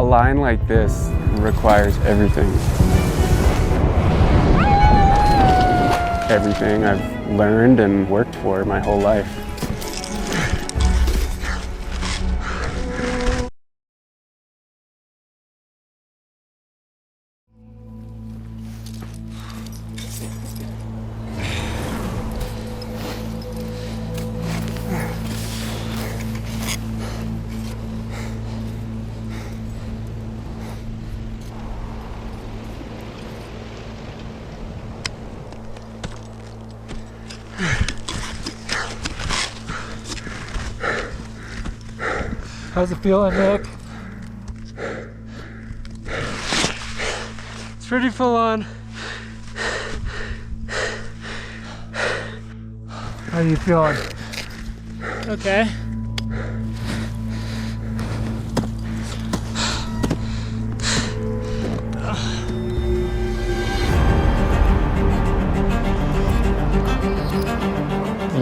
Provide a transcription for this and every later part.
A line like this requires everything. Everything I've learned and worked for my whole life. How's it feeling, Nick? It's pretty full on. How are you feeling? Okay.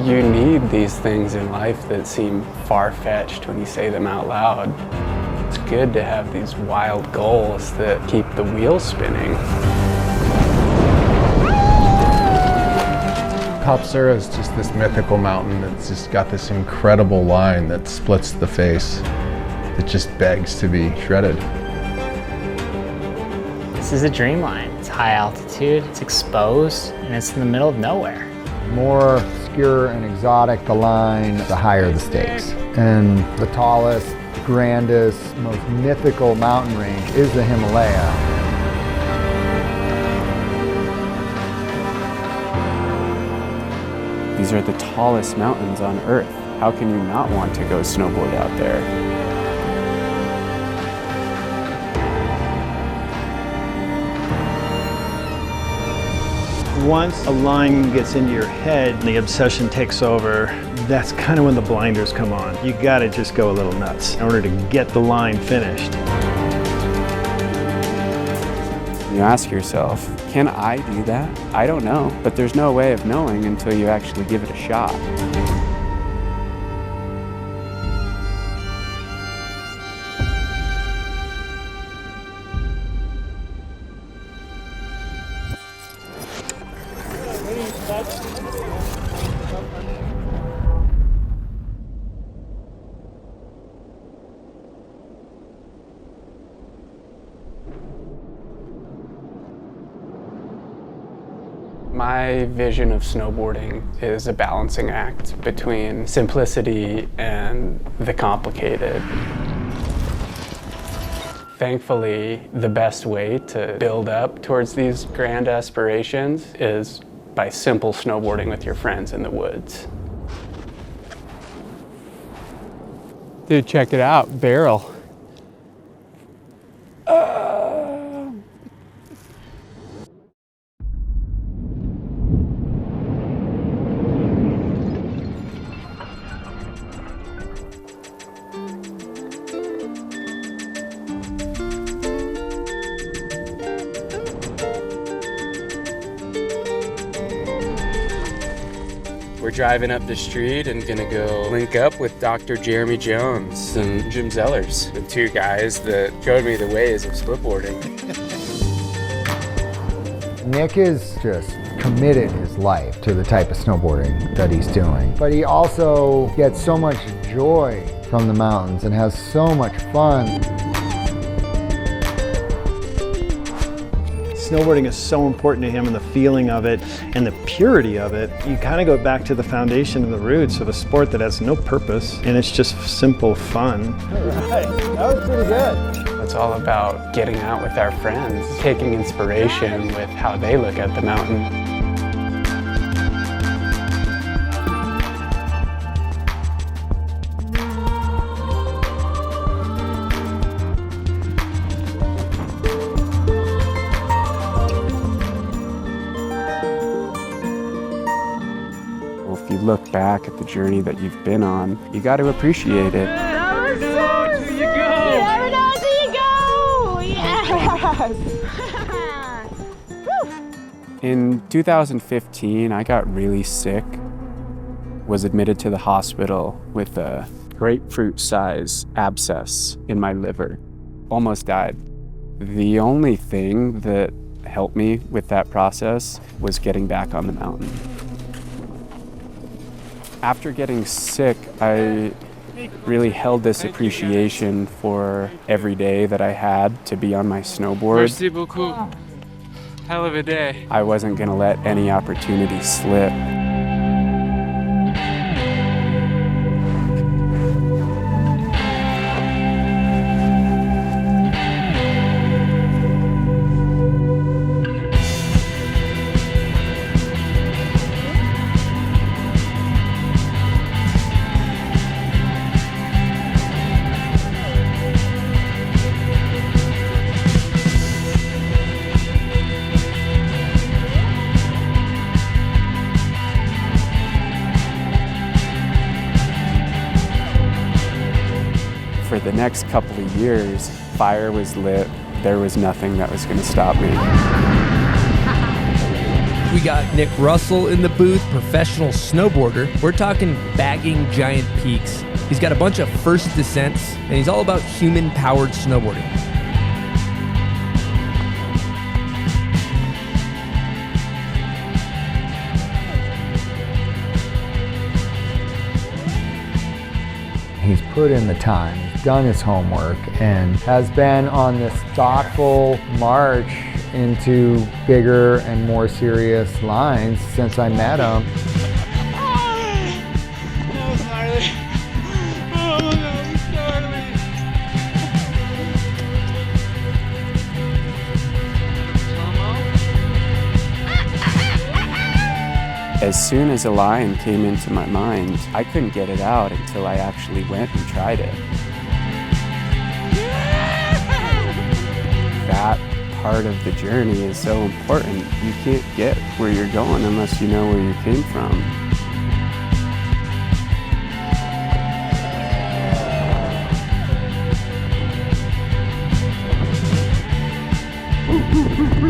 You need these things in life that seem far-fetched when you say them out loud. It's good to have these wild goals that keep the wheels spinning. Papsura is just this mythical mountain that's just got this incredible line that splits the face. That just begs to be shredded. This is a dream line. It's high altitude, it's exposed, and it's in the middle of nowhere. The more obscure and exotic the line, the higher the stakes. And the tallest, grandest, most mythical mountain range is the Himalaya. These are the tallest mountains on Earth. How can you not want to go snowboard out there? Once a line gets into your head and the obsession takes over, that's kind of when the blinders come on. You gotta just go a little nuts in order to get the line finished. You ask yourself, can I do that? I don't know, but there's no way of knowing until you actually give it a shot. My vision of snowboarding is a balancing act between simplicity and the complicated. Thankfully, the best way to build up towards these grand aspirations is by simple snowboarding with your friends in the woods. Dude, check it out, barrel. We're driving up the street and gonna go link up with Dr. Jeremy Jones and Jim Zellers, the two guys that showed me the ways of splitboarding. Nick is just committed his life to the type of snowboarding that he's doing. But he also gets so much joy from the mountains and has so much fun. Snowboarding is so important to him, and the feeling of it and the purity of it. You kind of go back to the foundation and the roots of a sport that has no purpose, and it's just simple fun. All right, that was pretty good. It's all about getting out with our friends, taking inspiration with how they look at the mountain. If you look back at the journey that you've been on, you got to appreciate it. Never know until you go! Never know until you go! Yes! In 2015, I got really sick, was admitted to the hospital with a grapefruit-size abscess in my liver. almost died. The only thing that helped me with that process was getting back on the mountain. After getting sick, I really held this appreciation for every day that I had to be on my snowboard. Merci beaucoup. Hell of a day. I wasn't going to let any opportunity slip. For the next couple of years, fire was lit. There was nothing that was going to stop me. We got Nick Russell in the booth, professional snowboarder. We're talking bagging giant peaks. He's got a bunch of first descents, and he's all about human-powered snowboarding. He's put in the time, he's done his homework, and has been on this thoughtful march into bigger and more serious lines since I met him. As soon as a line came into my mind, I couldn't get it out until I actually went and tried it. That part of the journey is so important. You can't get where you're going unless you know where you came from.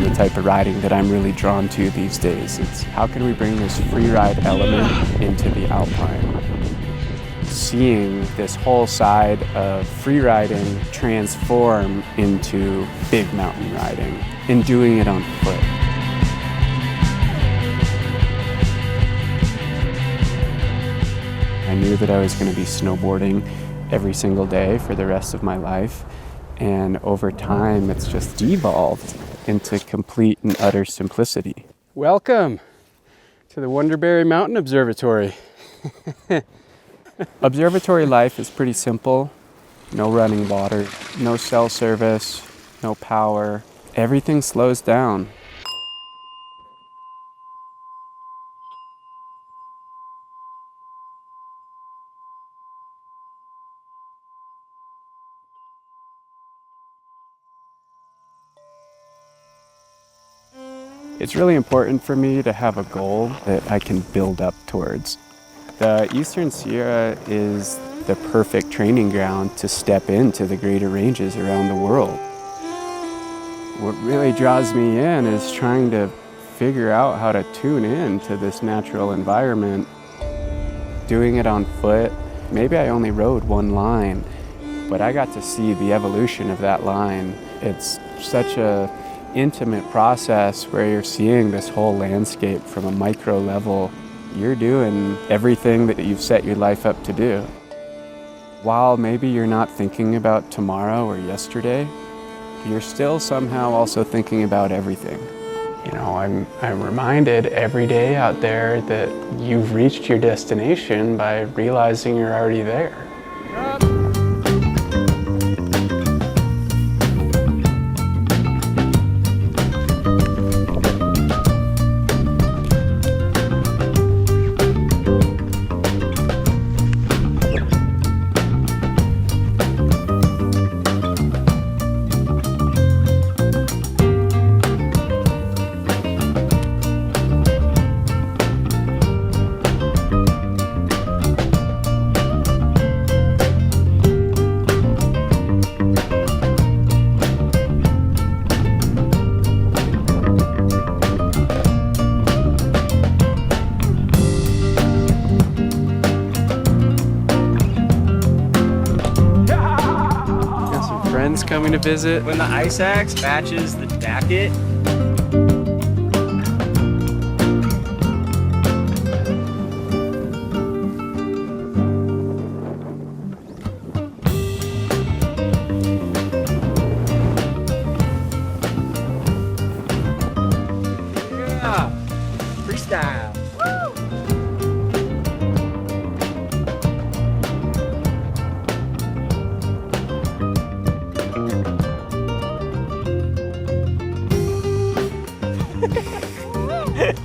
The type of riding that I'm really drawn to these days. It's how can we bring this free ride element into the alpine? Seeing this whole side of free riding transform into big mountain riding and doing it on foot. I knew that I was going to be snowboarding every single day for the rest of my life. And over time, it's just devolved into complete and utter simplicity. Welcome to the Wonderberry Mountain Observatory. Observatory life is pretty simple. No running water, no cell service, no power. Everything slows down. It's really important for me to have a goal that I can build up towards. The Eastern Sierra is the perfect training ground to step into the greater ranges around the world. What really draws me in is trying to figure out how to tune in to this natural environment. Doing it on foot, maybe I only rode one line, but I got to see the evolution of that line. It's such a intimate process where you're seeing this whole landscape from a micro level. You're doing everything that you've set your life up to do. While maybe you're not thinking about tomorrow or yesterday, you're still somehow also thinking about everything. You know, I'm reminded every day out there that you've reached your destination by realizing you're already there. friends coming to visit. When the ice axe matches the jacket. Yeah, freestyle.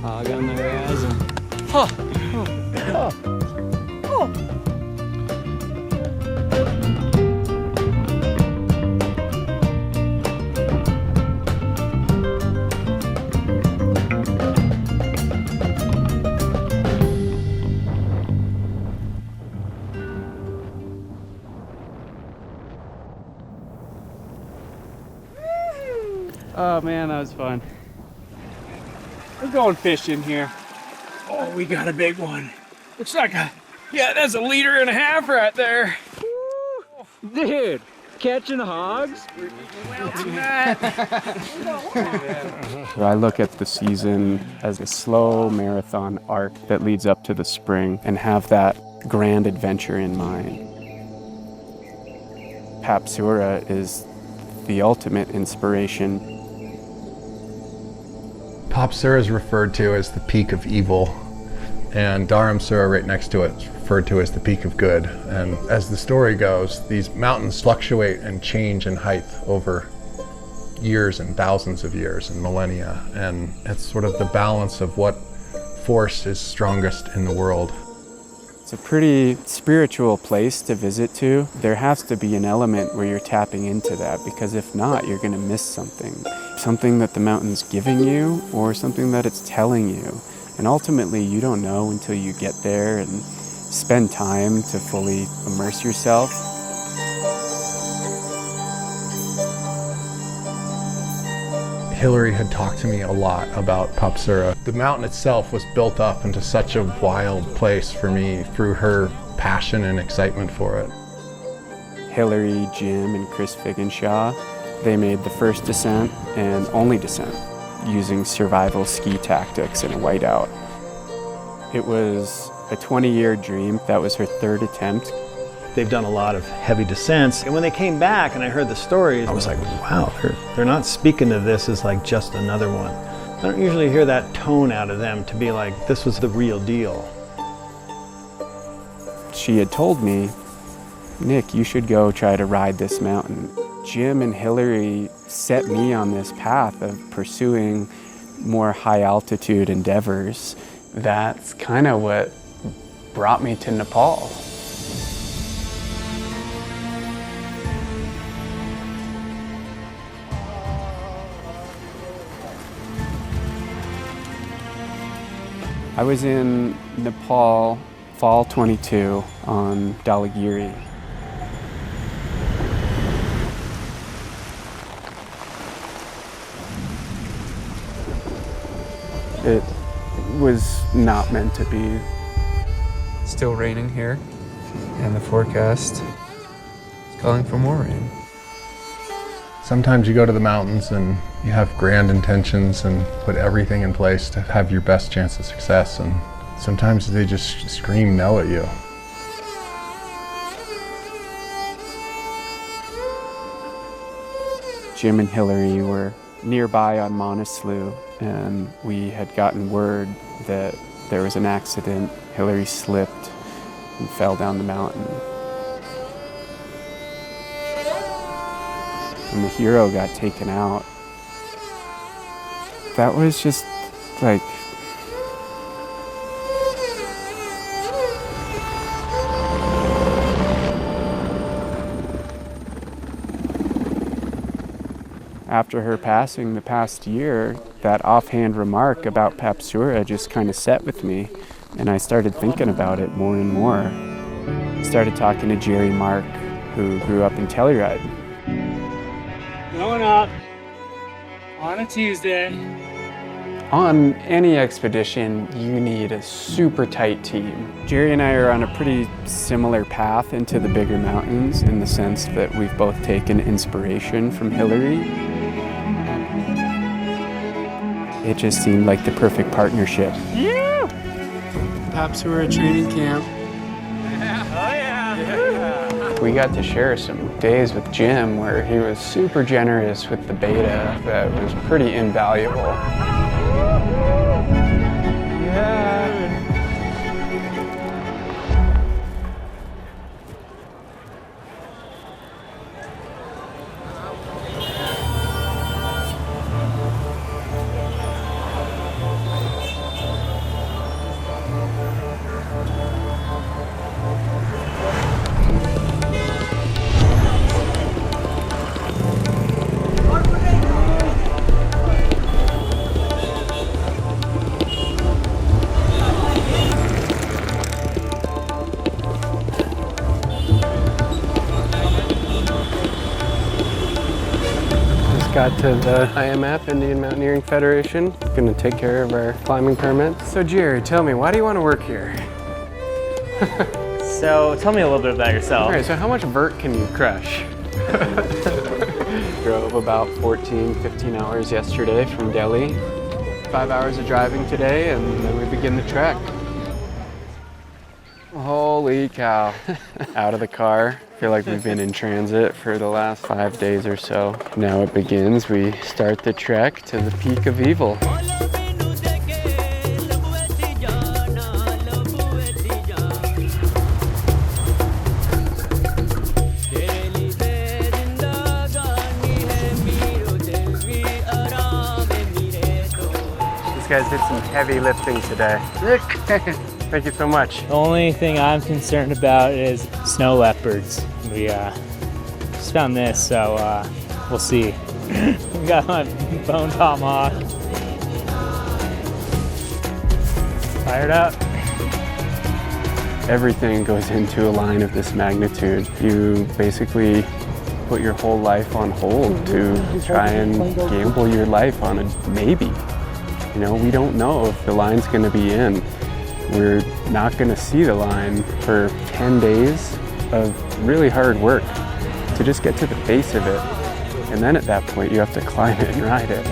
Hog on the horizon. Oh man, that was fun. We're going fishing here. Oh, we got a big one. Looks like yeah, that's 1.5 liters right there. Dude, catching hogs? I look at the season as a slow marathon arc that leads up to the spring and have that grand adventure in mind. Papsura is the ultimate inspiration. Papsura is referred to as the peak of evil, and Dharamsura right next to it is referred to as the peak of good. And as the story goes, these mountains fluctuate and change in height over years and thousands of years and millennia, and it's sort of the balance of what force is strongest in the world. It's a pretty spiritual place to visit to. There has to be an element where you're tapping into that, because if not, you're going to miss something. Something that the mountain's giving you or something that it's telling you. And ultimately, you don't know until you get there and spend time to fully immerse yourself. Hillary had talked to me a lot about Papsura. The mountain itself was built up into such a wild place for me through her passion and excitement for it. Hillary, Jim, and Chris Figgenshaw, they made the first descent and only descent using survival ski tactics in a whiteout. It was a 20-year dream. That was her third attempt. They've done a lot of heavy descents, and when they came back and I heard the stories, I was like, wow, they're not speaking to this as like just another one. I don't usually hear that tone out of them to be like, this was the real deal. She had told me, Nick, you should go try to ride this mountain. Jim and Hillary set me on this path of pursuing more high altitude endeavors. That's kind of what brought me to Nepal. I was in Nepal fall 22 on Dhaulagiri. It was not meant to be. Still raining here, and the forecast is calling for more rain. Sometimes you go to the mountains and you have grand intentions and put everything in place to have your best chance of success, and sometimes they just scream no at you. Jim and Hillary were nearby on Manaslu, and we had gotten word that there was an accident. Hillary slipped and fell down the mountain. And the hero got taken out. That was just like, after her passing the past year, that offhand remark about Papsura just kind of set with me, and I started thinking about it more and more. I started talking to Jerry Mark, who grew up in Telluride. Going up on a Tuesday. On any expedition, you need a super tight team. Jerry and I are on a pretty similar path into the bigger mountains in the sense that we've both taken inspiration from Hillary. It just seemed like the perfect partnership. Yeah! Papsura training camp. We got to share some days with Jim where he was super generous with the beta that was pretty invaluable. Got to the IMF, Indian Mountaineering Federation. Gonna take care of our climbing permits. So Jerry, tell me, why do you want to work here? So tell me a little bit about yourself. All right, so how much vert can you crush? Drove about 15 hours yesterday from Delhi. 5 hours of driving today, and then we begin the trek. Holy cow. Out of the car. I feel like we've been in transit for the last 5 days or so. Now it begins. We start the trek to the peak of evil. These guys did some heavy lifting today. Thank you so much. The only thing I'm concerned about is snow leopards. We just found this, so we'll see. We got my bone tomahawk. Fired up. Everything goes into a line of this magnitude. You basically put your whole life on hold to try and gamble your life on a maybe. You know, we don't know if the line's gonna be in. We're not gonna see the line for 10 days of really hard work to just get to the base of it. And then at that point, you have to climb it and ride it.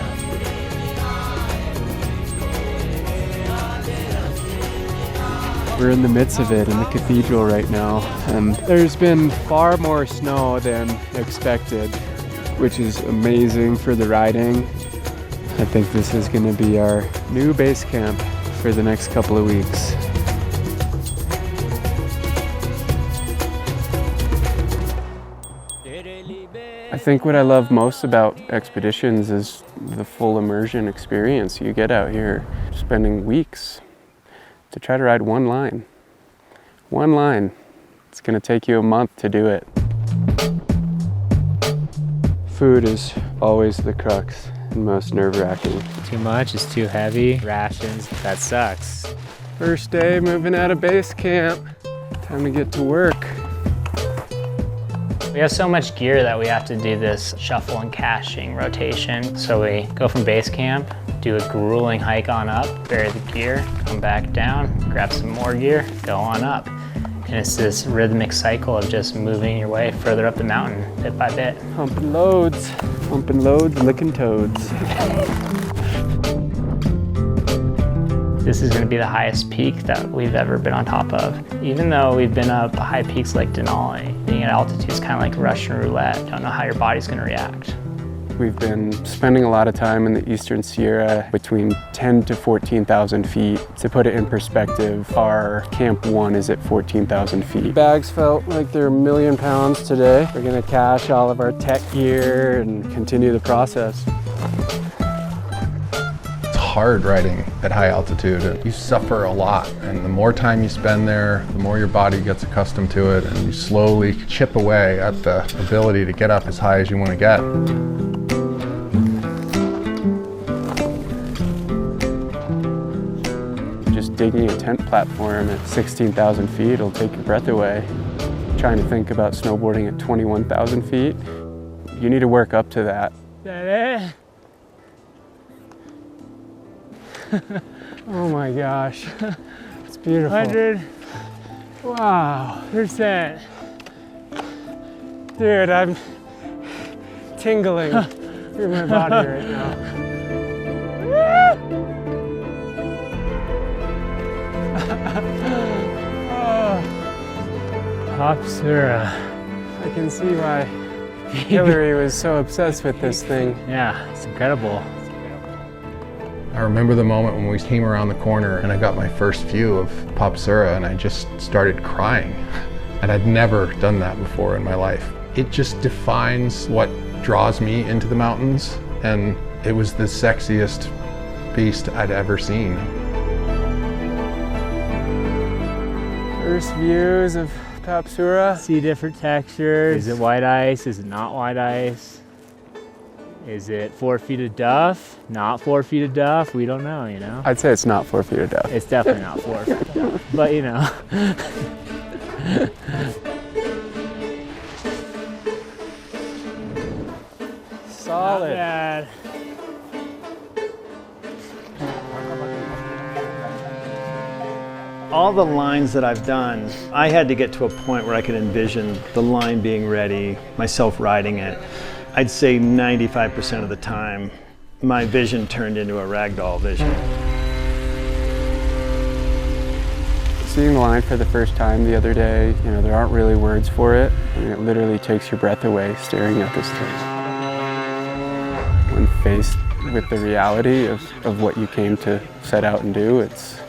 We're in the midst of it in the cathedral right now, and there's been far more snow than expected, which is amazing for the riding. I think this is gonna be our new base camp for the next couple of weeks. I think what I love most about expeditions is the full immersion experience you get out here, spending weeks to try to ride one line. One line. It's gonna take you a month to do it. Food is always the crux and most nerve-wracking. Too much is too heavy. Rations, that sucks. First day moving out of base camp. Time to get to work. We have so much gear that we have to do this shuffle and caching rotation. So we go from base camp, do a grueling hike on up, bury the gear, come back down, grab some more gear, go on up. And it's this rhythmic cycle of just moving your way further up the mountain bit by bit. Pumping loads, licking toads. This is gonna be the highest peak that we've ever been on top of. Even though we've been up high peaks like Denali, being at altitude is kind of like Russian roulette. Don't know how your body's gonna react. We've been spending a lot of time in the Eastern Sierra between 10 to 14,000 feet. To put it in perspective, our Camp 1 is at 14,000 feet. Bags felt like they're 1 million pounds today. We're gonna cache all of our tech gear and continue the process. It's hard riding at high altitude. You suffer a lot, and the more time you spend there, the more your body gets accustomed to it, and you slowly chip away at the ability to get up as high as you want to get. Just digging a tent platform at 16,000 feet will take your breath away. Trying to think about snowboarding at 21,000 feet, you need to work up to that. Oh my gosh. It's beautiful. 100. Wow. %. Dude, I'm tingling through my body right now. Papsura. I can see why Hillary was so obsessed with this thing. Yeah, it's incredible. I remember the moment when we came around the corner and I got my first view of Papsura and I just started crying. And I'd never done that before in my life. It just defines what draws me into the mountains, and it was the sexiest beast I'd ever seen. First views of Papsura. See different textures. Is it white ice? Is it not white ice? Is it 4 feet of duff? Not 4 feet of duff? We don't know, you know? I'd say it's not 4 feet of duff. It's definitely not 4 feet of duff, but you know. Solid. Not bad. All the lines that I've done, I had to get to a point where I could envision the line being ready, myself riding it. I'd say 95% of the time, my vision turned into a ragdoll vision. Seeing the line for the first time the other day, you know, there aren't really words for it. I mean, it literally takes your breath away staring at this thing. When faced with the reality of what you came to set out and do, it's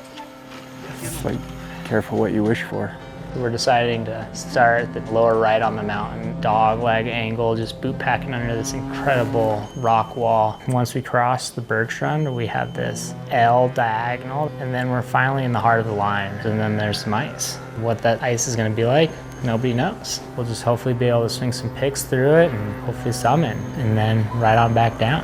like, careful what you wish for. We're deciding to start at the lower right on the mountain, dog leg angle, just boot packing under this incredible rock wall. Once we cross the Bergstrand, we have this L diagonal, and then we're finally in the heart of the line. And then there's some ice. What that ice is gonna be like, nobody knows. We'll just hopefully be able to swing some pics through it and hopefully summit, and then ride on back down.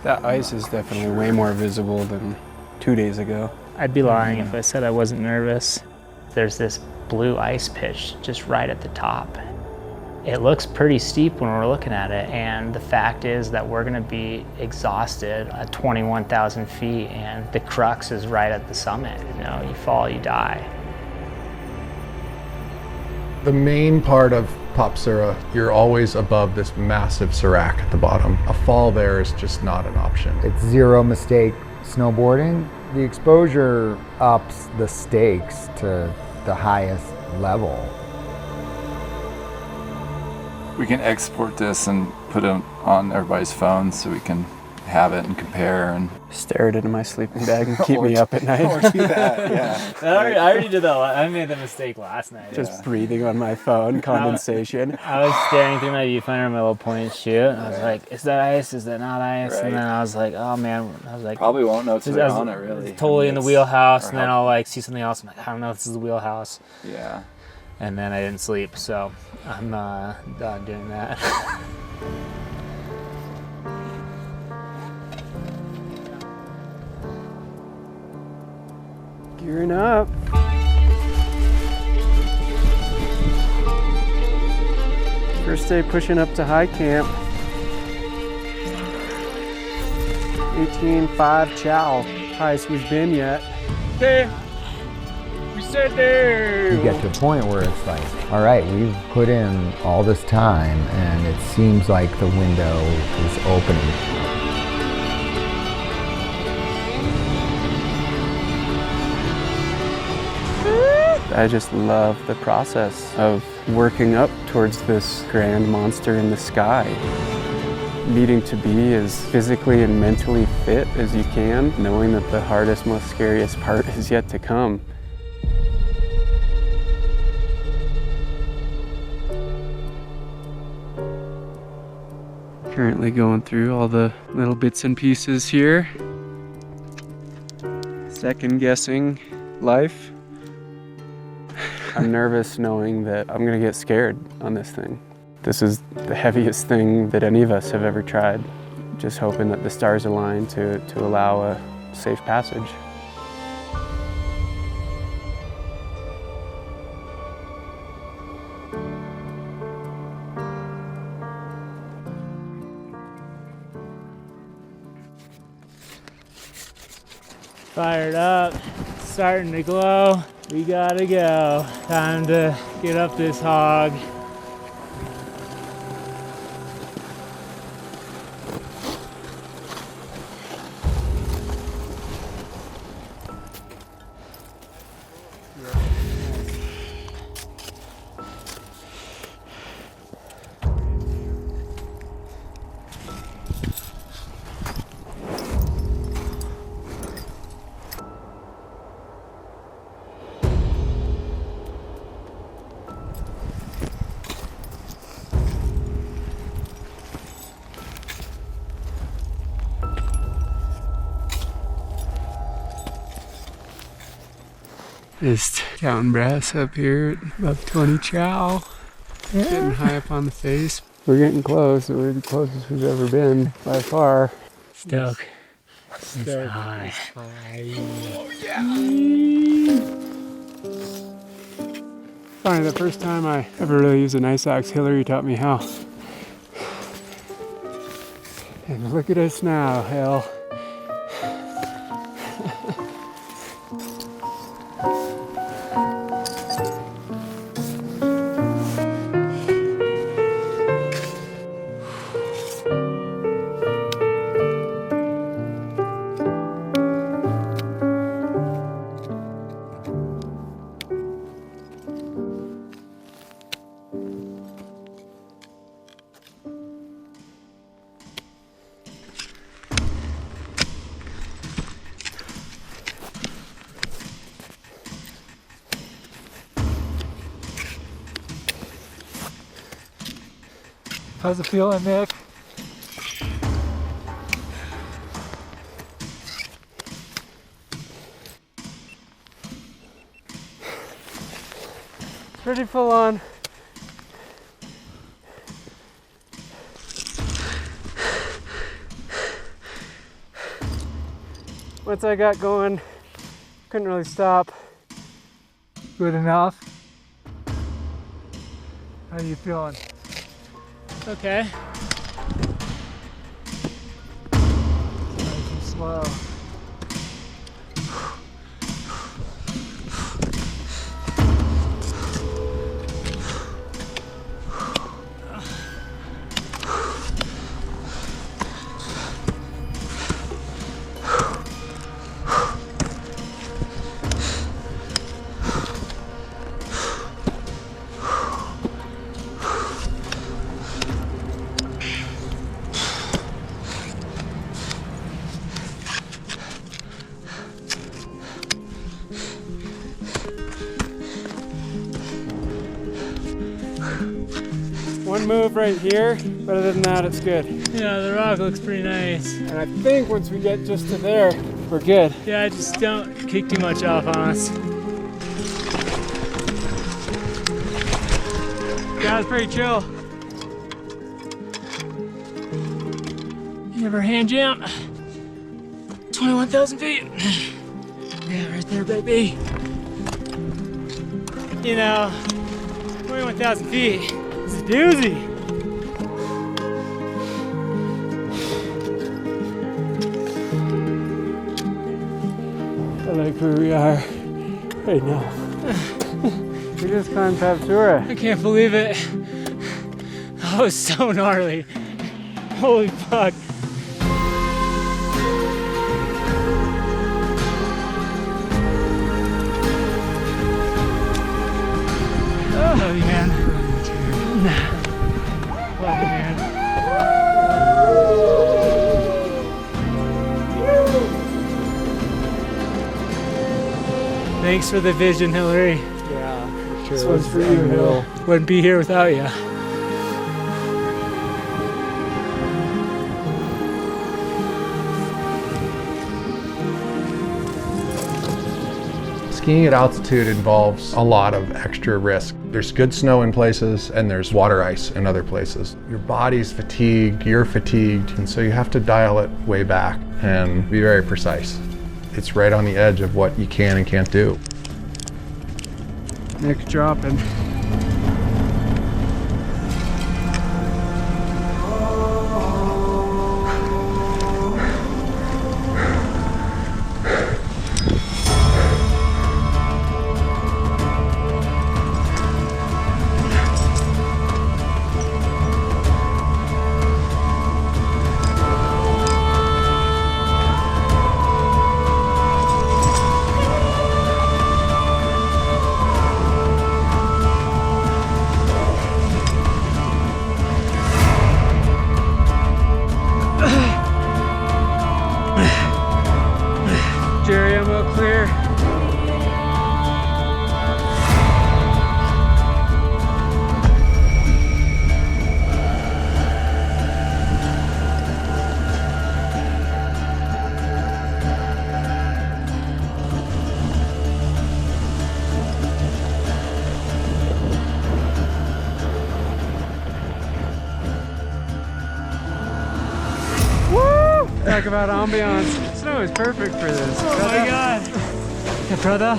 That ice is definitely way more visible than 2 days ago. I'd be lying if I said I wasn't nervous. There's this blue ice pitch just right at the top. It looks pretty steep when we're looking at it, and the fact is that we're gonna be exhausted at 21,000 feet, and the crux is right at the summit. You know, you fall, you die. The main part of Papsura, you're always above this massive serac at the bottom. A fall there is just not an option. It's zero mistake snowboarding. The exposure ups the stakes to the highest level. We can export this and put it on everybody's phones so we can have it and compare and Stare it into my sleeping bag and keep me up at night. or do that, yeah. I already did that. I made the mistake last night. Just breathing on my phone, condensation. I was staring through my viewfinder on my little point and shoot. And I was like, is that ice? Is that not ice? Right. And then I was like, oh man. I was like, Probably won't know till I they're was on it, really. totally in the It's- wheelhouse, or and then how- I'll like see something else. I'm like, I don't know if this is the wheelhouse. Yeah. And then I didn't sleep, so I'm done doing that. Gearing up. First day pushing up to high camp. 18.5 chow. Highest we've been yet. Okay. We said there. You get to a point where it's like, all right, we've put in all this time and it seems like the window is opening. I just love the process of working up towards this grand monster in the sky. Needing to be as physically and mentally fit as you can, knowing that the hardest, most scariest part is yet to come. Currently going through all the little bits and pieces here. Second guessing life. I'm nervous knowing that I'm gonna get scared on this thing. This is the heaviest thing that any of us have ever tried. Just hoping that the stars align to allow a safe passage. Fired up, starting to glow. We gotta go. Time to get up this hog. Just counting brass up here at about 20 chow. Yeah. Getting high up on the face. We're getting close. We're the closest we've ever been by far. Stoke. Stoke. High. Oh, yeah. Funny, the first time I ever really used an ice axe, Hillary taught me how. And look at us now, hell. How's it feeling, Nick? Pretty full on. Once I got going, couldn't really stop. Good enough? How you feeling? Okay. Nice and slow. One move right here, but other than that, it's good. Yeah, the rock looks pretty nice. And I think once we get just to there, we're good. Yeah, just don't kick too much off on us. Yeah, it's pretty chill. You ever hand jump? 21,000 feet. Yeah, right there, baby. You know, 21,000 feet. It's a doozy. I like where we are right now. We just climbed Papsura. I can't believe it. That was so gnarly. Holy fuck. Love you, man. Love you, man. Thanks for the vision, Hillary. Yeah, for sure. This one's for you, Hill. Wouldn't be here without you. Skiing at altitude involves a lot of extra risk. There's good snow in places and there's water ice in other places. Your body's fatigued, you're fatigued, and so you have to dial it way back and be very precise. It's right on the edge of what you can and can't do. Nick dropping. Talk about ambiance. Snow is perfect for this. Oh my God. Yeah, brother.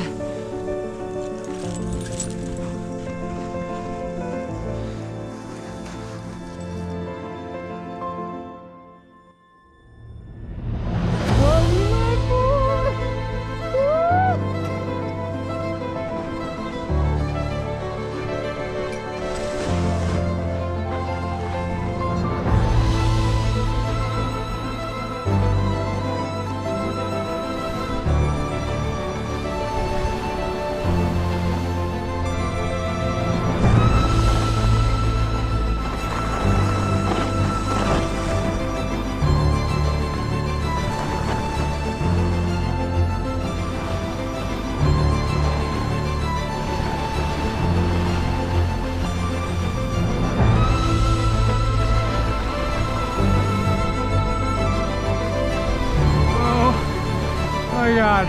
Oh my God.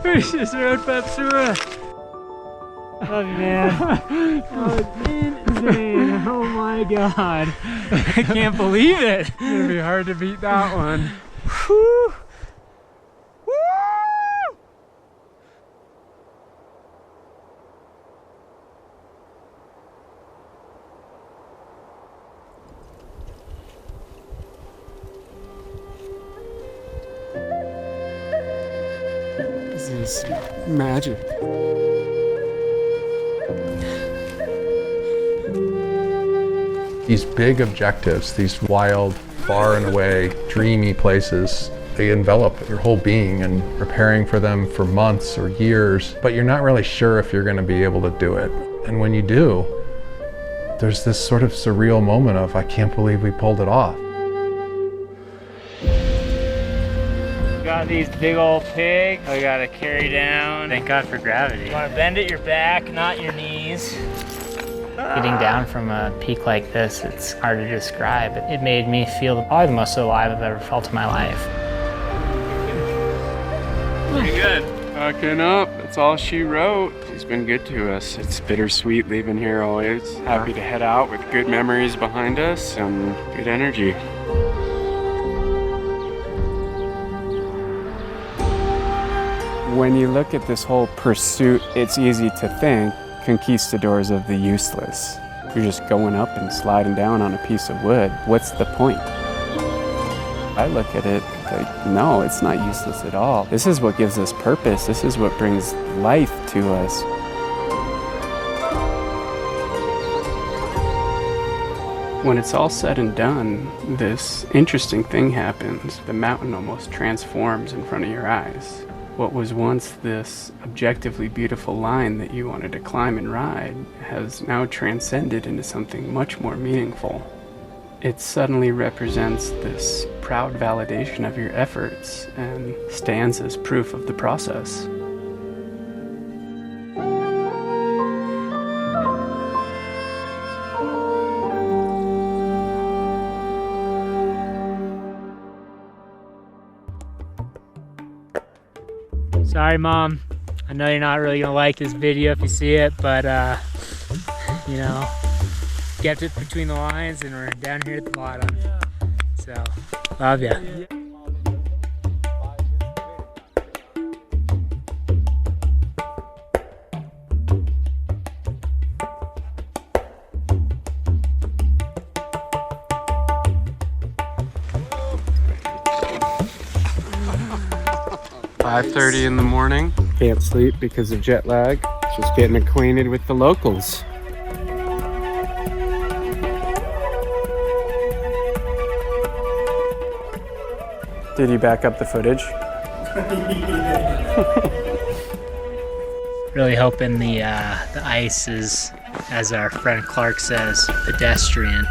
We just rode Papsura. Love you, man. Oh, it's insane. Oh my God. I can't believe it. It's gonna be hard to beat that one. Whew. This is magic. These big objectives, these wild, far and away, dreamy places, they envelop your whole being, and preparing for them for months or years, but you're not really sure if you're going to be able to do it. And when you do, there's this sort of surreal moment of, I can't believe we pulled it off. Got these big old pigs I gotta carry down. Thank God for gravity. You wanna bend at your back, not your knees. Getting down from a peak like this, it's hard to describe. It made me feel probably the most alive I've ever felt in my life. Pretty good. Fucking up. That's all she wrote. She's been good to us. It's bittersweet leaving here always. Happy to head out with good memories behind us and good energy. When you look at this whole pursuit, it's easy to think conquistadors of the useless. You're just going up and sliding down on a piece of wood. What's the point? I look at it like, no, it's not useless at all. This is what gives us purpose. This is what brings life to us. When it's all said and done, this interesting thing happens. The mountain almost transforms in front of your eyes. What was once this objectively beautiful line that you wanted to climb and ride has now transcended into something much more meaningful. It suddenly represents this proud validation of your efforts and stands as proof of the process. Sorry, Mom. I know you're not really gonna like this video if you see it, but you know, kept it between the lines and we're down here at the bottom. So, love ya. .30 in the morning. Can't sleep because of jet lag. Just getting acquainted with the locals. Did you back up the footage? Really hoping the ice is, as our friend Clark says, pedestrian.